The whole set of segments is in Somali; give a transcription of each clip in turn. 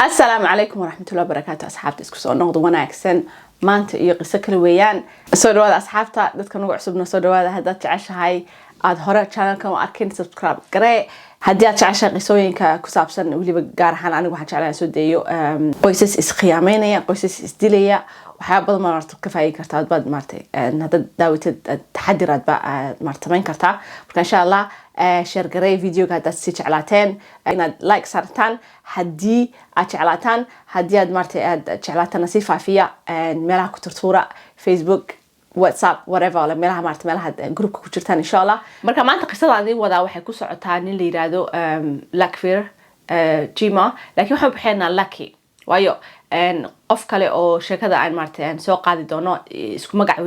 السلام عليكم ورحمة الله وبركاته أصحابتي اسكو soo noqdo wanaagsan maanta iyo qiso kale weeyaan soo dhawaada asxaabta dadka nagu cusubna soo dhawaada haddaad jeceshahay aad hore channelkan u arkin subscribe garee haddii aad jeceshahay qisooyinka ku saabsan waliba gaar ahaan anigu waxaan jeclahay soo deeyo qoysas iskhiyaameynaya qoysas isdilaya waxyaabo badan marta ka faa'iidi kartaa baad martay hadda daawatid taxadiraad ba martamayn kartaa marka insha Allah share garee videoga haddaad si jeclaateen inaad like saartaan haddii aad jeclaataan haddii aad martay aad jeclaataan si faafiya meelaha ku turtuura Facebook WhatsApp whatever wala meelaha martay meelaha groupka ku jirtaan insha Allah marka maanta qisadaadii wada waxay ku socotaa nin la yiraahdo Lakvir Jima laakiin waxaan bixinaa Lucky waayo qof kale oo sheekada aan martay soo qaadi doono isku magac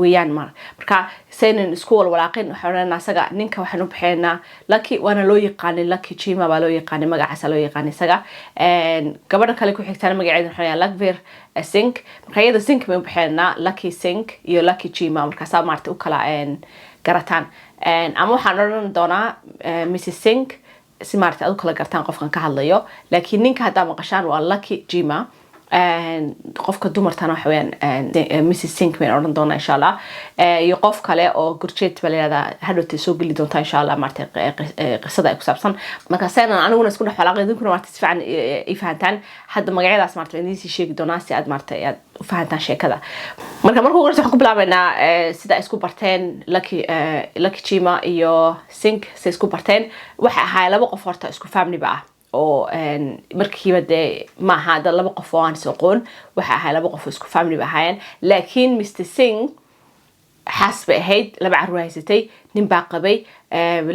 weeyaan marka saynin isku walaaqin waxaan asaga ninka waxaan u bixinaa Lucky waana loo yaqaan Lucky Jima baa loo yaqaan magacaasa loo yaqaan isaga gabadha kale ku xigtaan magaceeda waxaan Lakvir Singh marka iyada Singh ma bixinaa Lucky Singh iyo Lucky Jima marka saa martay u kala garataan ama waxaan oran doonaa Mrs Singh si martay aad kala gartaan qofkan ka hadlayo laakiin ninka hadda maqashaan waa Lucky Jima qofka dumartana waxa weeyaan Mrs Singh ma oran doona insha Allah iyo qof kale oo gurjeed balada hadhow soo gali doonta insha Allah martay qisada ay ku saabsan marka saynan aniguna isku dhaxlaaqay dinkuna martay si fiican ay fahantaan hadda magacyadaas martay inay si sheegi doonaa si aad martay aad u fahantaan sheekada marka markuu waxaan ku bilaabaynaa sida isku barteen Lucky Jima iyo Singh si isku barteen waxa ahaa laba qof horta isku family ba oo markiiba de ma aha dad laba qof oo aan soo qoon waxa ahaa laba qof isku family ba ahaayeen laakiin Mr Singh حاسب هيد لبع الرئيستي نبقى قبي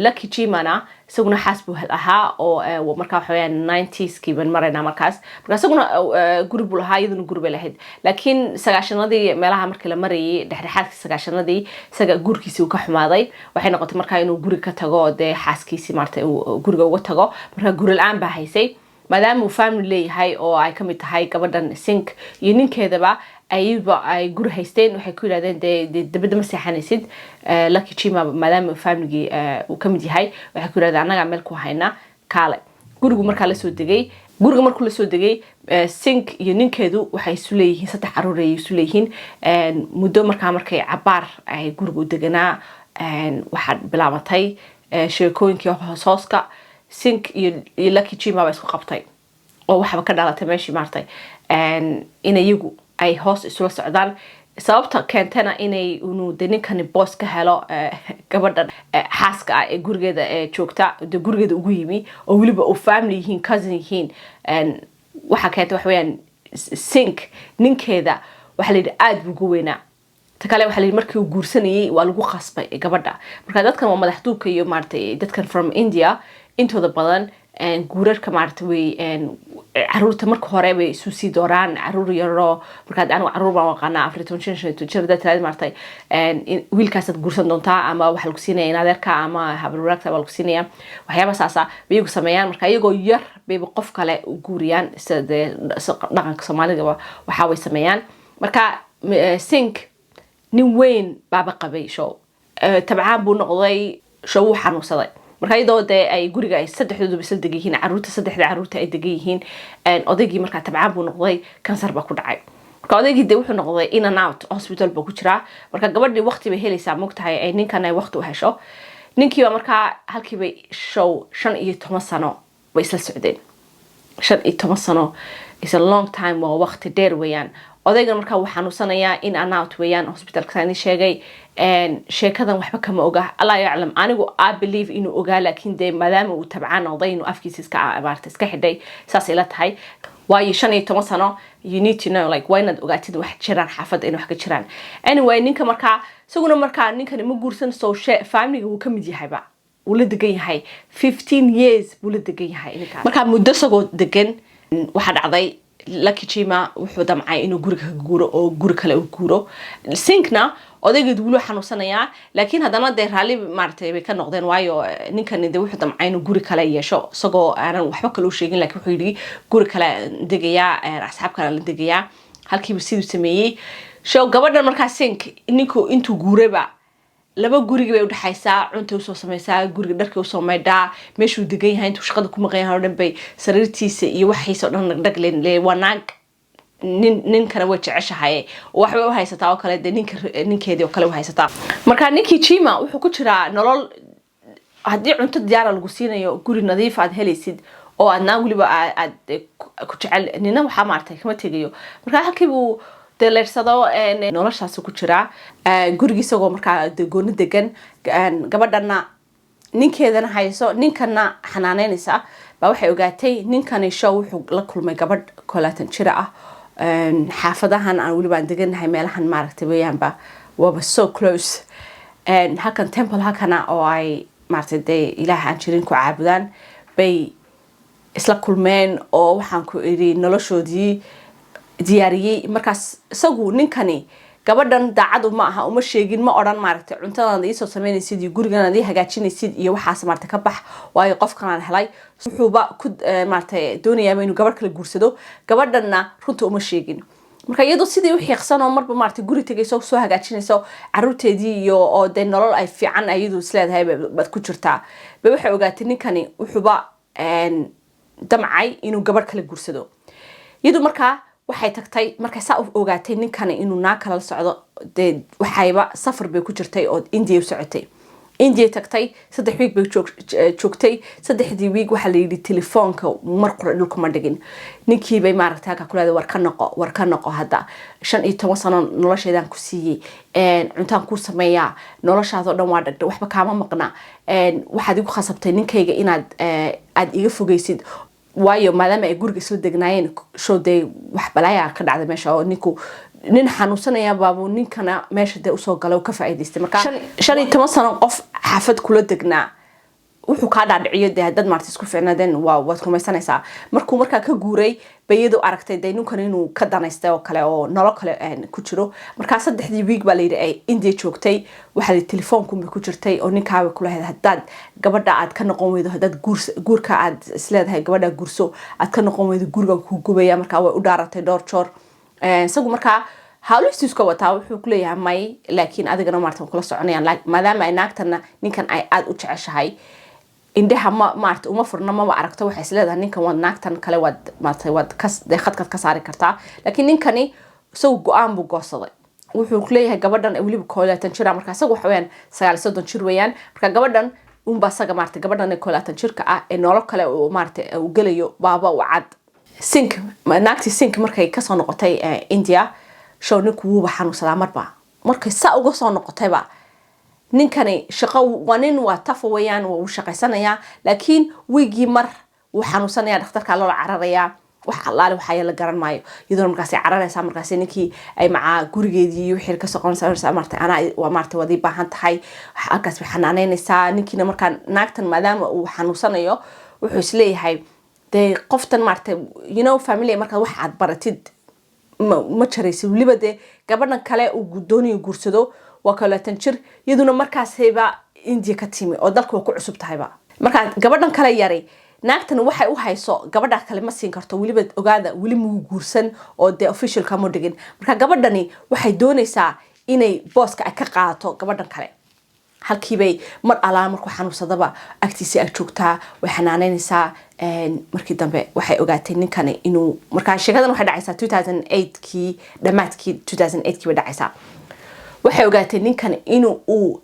Lucky Jimana سقنا حاسبه هالها أو ومركب حوالي 90s كي بنمرنا مركز بس سقنا جروب لها يدنا جروب لهيد لكن سجاشنا دي ملها مركل مري دحرحات سجاشنا دي سجا جور كيسي وكحماضي وحين قلت مركب إنه جور كتجا ده حاس كيسي مرت جور جوا تجا مركب جور الآن بهايسي مادام وفاميلي هاي أو أي كم تهاي كبردن سينك ينين كذا بقى أي جور هايستين وحكوا لنا ده بدنا مسيحانيسيد Lucky Jima مادام وفاميلي وكم دي هاي وحكوا لنا أنا عمل كوهينا كله جورج مركل لسودجي جورج مركل لسودجي سينك ينين كذا وحيسوليه ستح عروري يسوليهن مدة مركل عبار أي جورج دجنا واحد بلعبتي شركون كيو حساسك Singh iyo Lucky Jima baa isku qabtay oo waxa ka dhalatay meeshii martay inay iyagu ay hoos isula socdaan sababta keentana inay uu ninkan boss ka helo gabadha xaaska ee gurigeeda joogta gurigeeda ugu yimi oo waliba oo family yihiin cousin yihiin waxa keentay wax weeyaan Singh ninkeeda waxa la yiraahdaa aad buu ugu weynaa takale waxa la yiraahdaa markii uu guursanayay waa lagu qasbay gabadha marka dadkan waa madaxduubka iyo martay dadkan from India intooda badan guurarka martay way caruurta marka hore way isu sii dooraan caruur yaro marka aan caruur baan waqana African jirda tiraad martay wiilkaas aad guursan doontaa ama waxa lagu siinaya in adeerka ama habarwaraagta lagu siinaya waxyaabo saasa bay ugu sameeyaan marka iyagoo yar bay qof kale u guuriyaan sida dhaqanka Soomaaliga waxa way sameeyaan marka Singh nin weyn baaba qabay show tabcaan buu noqday show xanuunsaday marka iyadoo ay guriga ay saddexdoodu bisal degihiin caruurta saddexda caruurta ay degihiin odaygii marka tabcaan buu noqday kansar ba ku dhacay marka odaygii wuxuu noqday in and out hospital ba ku jira marka gabadhii waqti bay helaysaa moogtahay ay ninkan ay waqti u hesho ninkii ba marka halkii bay show 15 sano way isla socdeen 15 sano is a long time waa waqti dheer weeyaan odaygan marka waxa xanuunsanayaa in and out weeyaan hospitalka saani sheegay sheekadan waxba kama oga Allah yaclam anigu I believe inuu ogaa laakiin de maadaama uu tabcaan noqday inuu afkiisa iska abaartay iska xidhay saas ila tahay waayo 15 sano you need to know like why not ogaatid wax jiraan xaafad in wax ka jiraan anyway ninka marka isaguna marka ninkan ma guursan soo family uu ka mid yahay ba uu la degan yahay 15 years buu la degan yahay ninka marka muddo sagoo degan waxa dhacday Lucky Jima wuxuu damcay inuu guriga ka guuro oo guri kale u guuro Singhna odaygeedu wuu xanuunsanayaa laakiin hadana de raali martay bay ka noqdeen waayo ninkan wuxuu damcay inuu guri kale yeesho isagoo aanan waxba kale u sheegin laakiin wuxuu yiri guri kale degaya asxaab kale la degaya halkii uu sidoo sameeyay show gabadhan marka Singh ninku intuu guureba laba guriga bay u dhaxaysaa cunta u soo samaysaa guriga dharka u soo maydhaa meeshuu degan yahay intuu shaqada ku maqan yahay oo dhan bay sariirtiisa iyo waxiisa oo dhan dhag leen waa naag ninkana way jeceshahay waxbay u haysataa oo kale de ninkeedii oo kale u haysataa marka ninkii Jima wuxuu ku jiraa nolol haddii cunto diyaar lagu siinayo guri nadiif aad helaysid oo aadna waliba aad ku jecel nina waxa maartay kama tegayo marka halkii buu leersado noloshaas ku jira gurigiisa oo marka gooni degan gabadhana ninkeedana hayso ninkana xanaaneynaysa ba waxay ogaatay ninkani show wuxuu la kulmay gabadh 20 jir ah xaafadahan aan waliba deganahay meelahan maaragtay weeyaanba waba so close halkan temple halkana oo ay maartay ilaahay aan jirin ku caabudaan bay isla kulmeen oo waxaan ku iri noloshoodii diyaariyay markaas isagu ninkani gabadhan daacad uma aha uma sheegin ma oran maaragtay cuntadan ay soo sameynaysid iyo gurigan ay hagaajinaysid iyo waxaas maaragtay ka bax waayo qofkan aan helay wuxuuba ku maaragtay doonayaa inuu gabadh kale guursado gabadhanna runta uma sheegin marka iyadoo sidii u xiiqsan oo marba maartay guri tagayso soo hagaajinayso caruurteedii iyo oo de nolol ay fiican ayadu isleedahay bad ku jirtaa bay waxay ogaatay ninkani wuxuuba damcay inuu gabadh kale guursado iyadoo marka waxay tagtay markay saa ogaatay ninkani inuu naag kala socdo de waxayba safar bay ku jirtay oo India u socotay India tagtay 3 week bay joogtay 3 week waxa la yiri telefoonka mar qura dhulka ma dhigin ninkii bay maaragtay ka kulaada war ka noqo hada 15 sano nolosheedan ku siiyay cuntaan ku sameeyaa noloshaas oo dhan waa dhagta waxba kaama maqna waxaad igu khasabtay ninkayga inaad aad iga fogeysid waayo maadaama ay guriga soo degnaayeen shooday wax balaya ka dhacday meesha oo nin xanuunsanaya baabu ninkana meesha de usoo galay oo ka faa'iideystay marka 15 sano qof xafad kula degnaa wuxuu ka dhaadhiciyo de dad maartis ku fiicnaadeen waad rumaysanaysaa markuu ka guuray bayadu aragtay de ninkan inuu ka danaystay oo kale oo nolol kale ku jiro marka 3 week baa la yiri ay India joogtay waxa la telefoonku ku jirtay oo ninkaaga kula hadad gabadha aad ka noqon weydo hadad guurka aad isleedahay gabadha guurso aad ka noqon weydo guriga ku gubaya marka way u dhaaratay door joor isagu marka hawlistiiska wataa wuxuu ku leeyahay may laakiin adigana maartan kula soconayaan maadaama ay naagtana ninkan ay aad u jeceshahay indhaha maarta uma furna ma aragto waxay isleedahay ninkan wad naagtan kale wad khadka ka saari kartaa laakiin ninkani soo go'aan buu goosaday wuxuu ku leeyahay gabadhan waliba 20 jir marka isagu waxa weeyaan 39 jir weeyaan marka gabadhan saga maarta gabadhan 20 jirka ah ee nolol kale oo maarta u galayo baaba u cad naagti sink markay ka soo noqotay India show ninku wuu xanuunsadaa markay saa uga soo noqotayba ninkani shaqo waa tafo weeyaan oo shaqaysanaya laakiin wigi mar uu xanuunsanaya dhakhtarka loo cararaya wax allaale waxa la garan maayo iyadoo markaas ay cararaysa markaas ninkii ay maca gurigeedii wixii ka soo qonaysa martay ana waa martay wadi baahan tahay halkaas way xanaaneenaysaa ninkiina markaan naagtan maadaama uu xanuunsanayo wuxuu isleeyahay de qoftan martay family marka wax aad baratid ma jaraysid waliba de gabadhan kale uu gudooniyo guursado waa 20 jir iyaduna markaas hayba India ka timi oo dalka ku cusub tahayba marka gabadhan kale yari naagtan waxay u hayso gabadha kale ma siin karto waliba ogaada wali muu guursan oo de official ka ma dhigin marka gabadhani waxay doonaysaa inay booska ay ka qaato gabadhan kale halkii bay mar alaam markuu xanuunsadaba agtiisa ay joogtaa way xanaaneynaysaa markii dambe waxay ogaatay ninkani inuu marka sheekadan waxay dhacaysaa 2008 kii dhamaadkii 2008 kii dhacaysaa waxay ogaatay ninkan inuu uu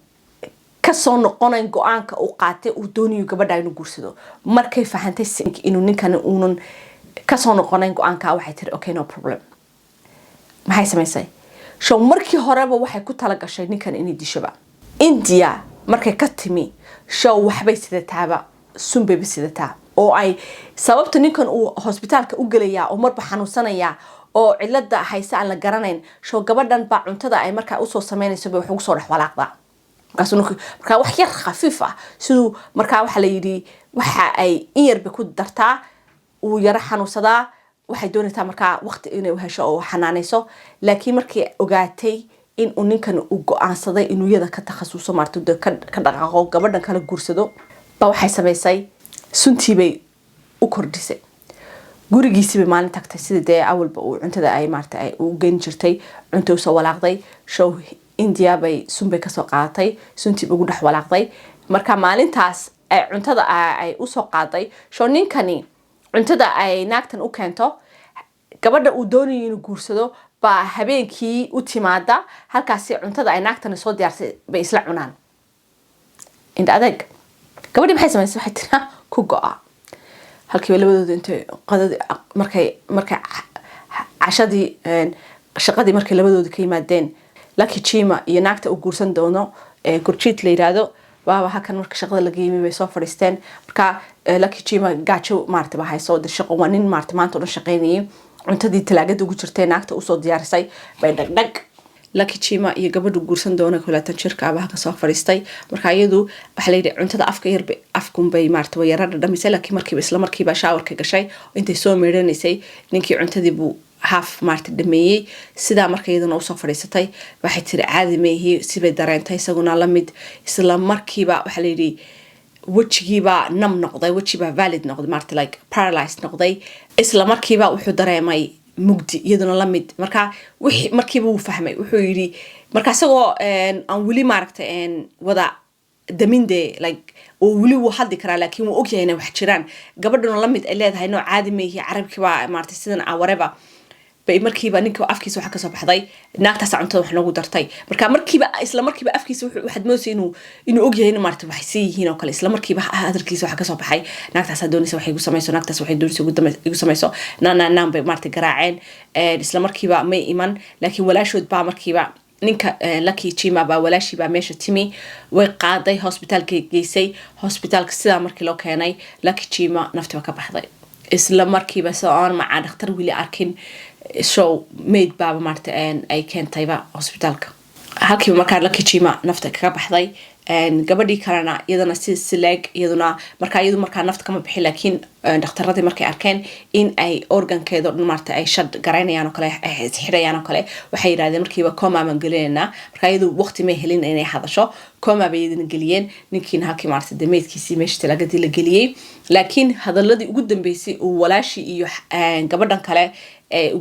ka soo noqonayn go'aanka uu qaatay uu dooniyo gabadha inuu guursado markay fahantay inuu ninkan uunan ka soo noqonayn go'aanka waxay tiri okay no problem maxay samaysay show markii horeba waxay ku tala gashay ninkan inay dishaba India markay ka timi show waxbay sidataaba sunbay sidataa oo ay sababta ninkan uu hospitaalka u galaya oo marba xanuunsanaya oo cilada haysa aan la garanayn show gabadhan ba cuntada ay marka u soo sameynayso bay wax ugu soo dhaxwalaaqda marka wax yar khafiif ah sidoo marka waxa la yiri waxa ay in yarba ku dartaa uu yara xanuunsadaa waxay doonaysaa marka waqti inay u hesho oo xanaanayso laakiin markii ogaatay in uu ninkan uu go'aansaday inuu yada ka takhasuso marto ka dhaqaaqo gabadhan kala guursado ba waxay sameysay suntii bay u kordhisay gurigiisa bay maalin tagtay sida awalba uu cuntada ay maartay ay u geyn jirtay cunto soo walaaqday show India bay sunbay ka soo qaadatay suntii ugu dhex walaaqday marka maalintaas ay cuntada ay u soo qaaday soo ninkani cuntada ay naagtan u keento gabadha uu doonayo inuu guursado baa habeenkii u timaada halkaas cuntada ay naagtan soo diyaarsay bay isla cunaan inta adag gabadhi maxay samaysay waxay tiraa ku go'a halkii labadooda intay qadadi markay cashadii shaqadii markay labadooda ka yimaadeen Lucky Chima iyo naagta uu guursan doono Gurjit la yiraahdo baa halkan marka shaqada laga yimid bay soo fadhiisteen marka Lucky Chima gaajo maartay baa hayso shaqo waa nin maartay maanta oo shaqeynayay cuntadii talaagada ugu jirtay naagta u soo diyaarisay bay dhagdhag Lucky Chima iyo gabadhu guursan doona kulatan shirka abaha ka soo fadhiistay marka iyadu waxa la yiraahdaa cuntada afka yar bay afkun bay maartay way yara dhamisay laakiin markii isla markiiba showerka gashay intay soo meedhanaysay ninkii cuntadii buu half maartay dhameeyay sida markayaduna u soo fadhiisatay waxay tiri caadi meehi sibay dareentay isaguna la mid isla markiiba waxa la yiri wajigiiba nam noqday wajigiiba valid noqday maartay like paralyzed noqday isla markiiba wuxuu dareemay mugdi iyaduna la mid marka wixii markiiba uu fahmay wuxuu yiri marka asagoo aan wali maartay wada daminde like oo wali uu hadli karaa laakiin uu ogyahay inay wax jiraan gabadhuna la mid ay leedahay nooc caadi meehi carabkiiba maartay sidan awareba bay markiiba ninka afkiisa waxa ka soo baxday naagtaas cuntada wax noogu dartay marka markiiba isla markiiba afkiisa waxaad moosay inuu ogyahay in maartay wax si yihiin oo kale isla markiiba hadalkiisa waxa ka soo baxay naagtaas doonaysa wax igu sameeyso naagtaas waxay doonaysa igu sameeyso naan bay maartay garaaceen isla markiiba may iman laakiin walaashood baa markiiba ninka Lucky Chima baa walaashii baa meesha timi way qaaday hospitaalka geysay hospitaalka sida markii loo keenay Lucky Chima naftiba ka baxday isla markiiba soo aan ma dhakhtar wili arkin show made baba maartay ay keentayba hospitaalka halkii markaa Lucky Chima nafta ka baxday gabadhii kalena iyadana si sileeg iyaduna markaa nafta kama bixin laakiin dhakhtaradii markay arkeen in ay organkeedo maartay ay shad garaynayaan oo kale ay xirayaan oo kale waxay yiraahdeen markiiba coma ma galinayna markaa iyadu waqti ma helin inay hadasho coma bay idin geliyeen ninkiina halkii maartay dameedkiisii meesha talagadii la geliyay laakiin hadaladii ugu dambeysay uu walaashi iyo gabadhan kale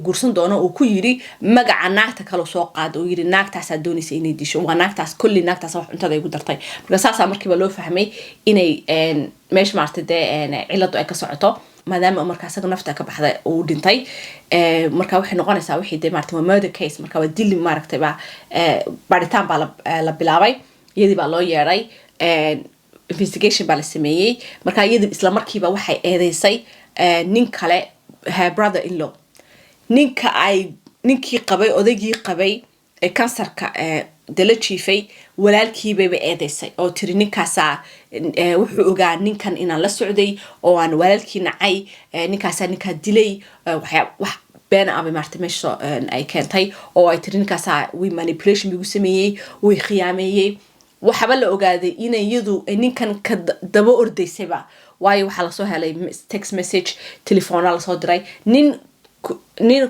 guursan doono uu ku yiri magaca naagta kale soo qaad oo yiri naagtaas doonaysa inay disho waa naagtaas kulli naagtaas wax cuntada ay ugu dartay marka saasa markiiba loo fahmay inay meesh maartay ciladu ay ka socoto maadaama marka asaga nafta ka baxday oo dhintay marka waxay noqonaysaa wixii maartay murder case marka waa dil maartay ba baaritaan baa la bilaabay iyadii baa loo yeeray investigation baa la sameeyay marka iyadii isla markiiba waxay eedeysay nin kale her brother in law ninkii qabay odaygii qabay kansarka dala jiifay walaalkii bay eedeysay oo tiri ninkaasa wuxuu ogaa ninkan inaan la socday oo aan walaalkii nacay ninkaasa ninka dilay wax been ah maartay meesha ay keentay oo ay tiri ninkaasa way manipulation bigu sameeyay way khiyaameeyay waxaba la ogaaday in iyadu ninkan ka daba ordaysayba waayo waxa la soo helay text message telefoon la soo diray nin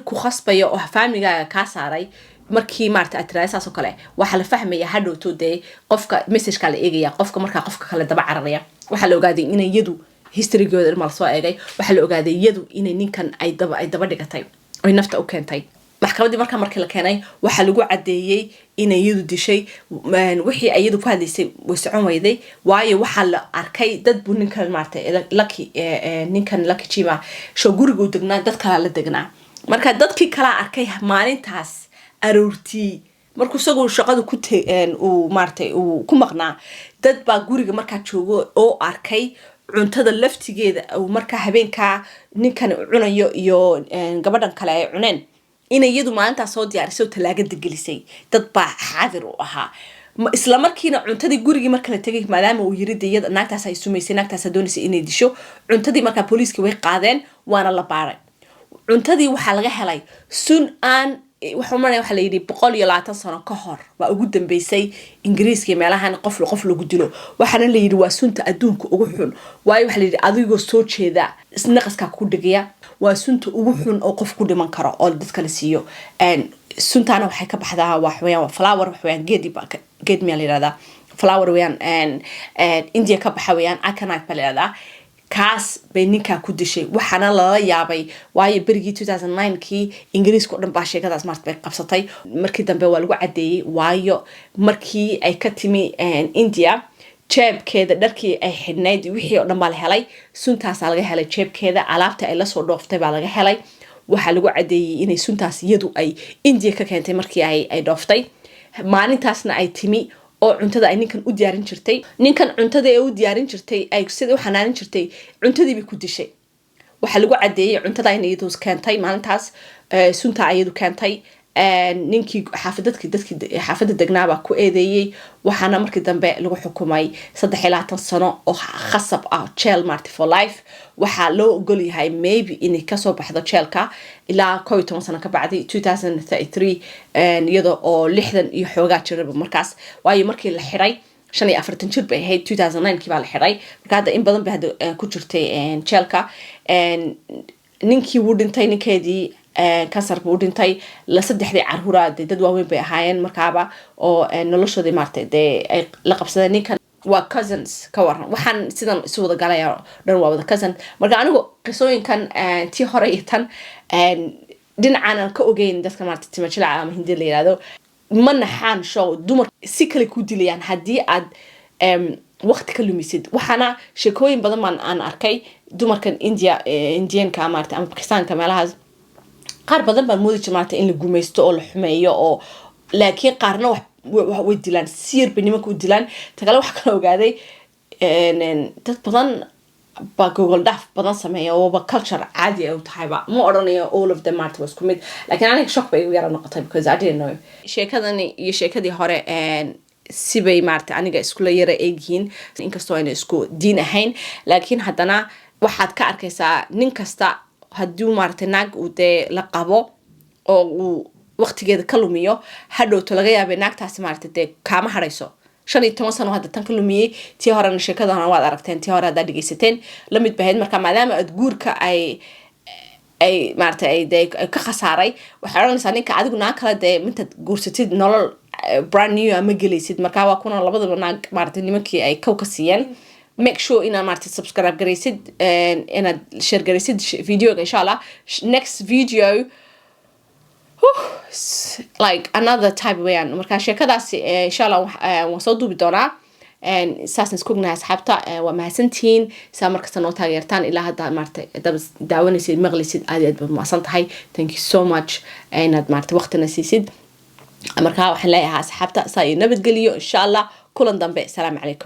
ku khasbayo oo family-ga ka saaray markii maartay atraasas oo kale waxa la fahmaya hadhowto de qofka message kale eegaya qofka marka qofka kale daba cararaya waxa la ogaaday in iyadu history-gooda mal soo eegay waxa la ogaaday iyadu in ninkan ay daba dhigatay oo nafta u keentay maxkamadii markii la keenay waxa lagu cadeeyay in iyadu dishay wixii iyadu ku hadlaysay way socon wayday waayo waxa la arkay dad buu ninkan maartay Lucky Chima soo guriga u degnaa dad kale la degnaa marka dadkii kala arkay maalintaas aroortii markuu isagu shaqada ku uu maartay uu ku maqnaa dad baa guriga marka joogo oo arkay cuntada laftigeeda oo marka habeenka ninkan cunayo iyo gabadhan kale ay cuneen in iyadu maalinta soo diyaarisay talaagada gelisay dad baa xaadir u ahaa isla markiina cuntadii gurigii marka la tagay maadaama uu yiri deeyada naagtaas ay sumeysay naagtaas doonaysay inay disho cuntadii marka booliiska way qaadeen waana la baaray cuntadii waxa laga helay sun aan waxa la yiri 120 sano ka hor waa ugu dambeysay Ingiriiska meelahan qof lagu dilo waxana la yiri waa sunta adduunka ugu xun waayo waxa la yiri adigoo soo jeeda isnaqaska ku dhigaya waa sunta ugu xun oo qof ku dhiman karo oo dadka la siiyo suntaana waxay ka baxdaa waxweeyaan flower waxweeyaan geed meel yiraahdaa flower weeyaan India ka baxa weeyaan akanite baa yiraahdaa kaas bay ninkaa ku dishay waxaana lala yaabay waayo berigii 2009kii ingiriiska oo dhan baa sheekadaas maarta bay qabsatay markii dambe waa lagu cadeeyay waayo markii ay ka timi India jeebkeeda dharkii ay xidhnayd wixii oo dhan baa la helay suntaas laga helay jeebkeeda alaabta ay la soo dhooftay baa laga helay waxa lagu cadeeyay inay suntaas iyadu ay India ka keentay markii ay dhooftay maalintaasna ay timi oo cuntada ay ninkan u diyaarin jirtay ninkan cuntada ay u diyaarin jirtay ay sida u xanaanin jirtay cuntadii bay ku dishay waxa lagu cadeeyay cuntada ay iyadu keentay maalintaas sunta ayadu keentay ninkii dadkii xaafadda degnaaba ku eedeeyay waxaana markii dambe lagu xukumay 3 sano oo khasab ah jail marti for life waxa loo ogol yahay maybe inay ka soo baxdo jailka ilaa 12 sano ka bacdi 2033 iyadoo oo 60 iyo xoogaa jiraba markaas waayo markii la xiray 45 jir bay ahayd 2009kii baa la xiray marka hadda in badan bay ku jirtay jailka ninkii wuu dhintay ninkeedii kansar buu dhintay la saddexdii carruura dad waaweyn bay ahaayeen markaaba oo noloshoodii maartay ay la qabsadeen ninkan waa cousins ka waran waxaan sidan isu wada galaya dhan waa wada cousin marka anigu qisooyinkan tii hore iyo tan dhinacaan ka ogeyn dadka maartay timajila ama hindi la yiraahdo ma naxaan show dumar si kale ku dilayaan haddii aad waqti ka lumisid waxaana sheekooyin badan baan aan arkay dumarkan Indianka maartay ama Pakistanka meelahaas qaar badan baan moodi jiray in la gumaysto oo la xumeeyo oo laakiin qaarna wax way dilaan siir banimanku u dilaan tagala wax kala ogaaday dad badan ba Google Doc badan sameeyo oo ba culture caadi ah u tahay ba ma oranayo all of them maartay wasku mid laakiin aniga shock bay yara noqotay because I didn't know sheekadani iyo sheekadii hore sibay maartay aniga isku la yara eegin inkastoo ay isku diin ahayn laakiin haddana waxaad ka arkaysaa nin kasta haddii maartay naag uu la qabo oo uu waqtigeeda ka lumiyo hadhowto laga yaabay naagtaasi maartay kaama harayso 15 sano hadda tan ka lumiyay tii horena sheekadana waad aragteen tii hore hadda dhageysateen la mid bahayd marka maadaama aad guurka ay maartay ay ka khasaaray waxa oranaysaa ninka adigu naag kala inta guursatid nolol brand new ama gelaysid marka waa kuna labadaba naag maartay nimankii ay ka siiyeen make sure ina maartay subscribe garaysid ina share garaysid video insha Allah next video like another type way marka sheekadaas insha Allah waan soo duubi doonaa saasna isku gnaas xabta waa mahadsantiin saa markasta noo taageertaan ilaa hadda maartay daawanaysid maqlisid aad ba maasan tahay thank you so much inaad maartay waqtina siisid marka waxaan leeyahay asxaabta saa nabad geliyo insha Allah kulan dambe salaam calaykum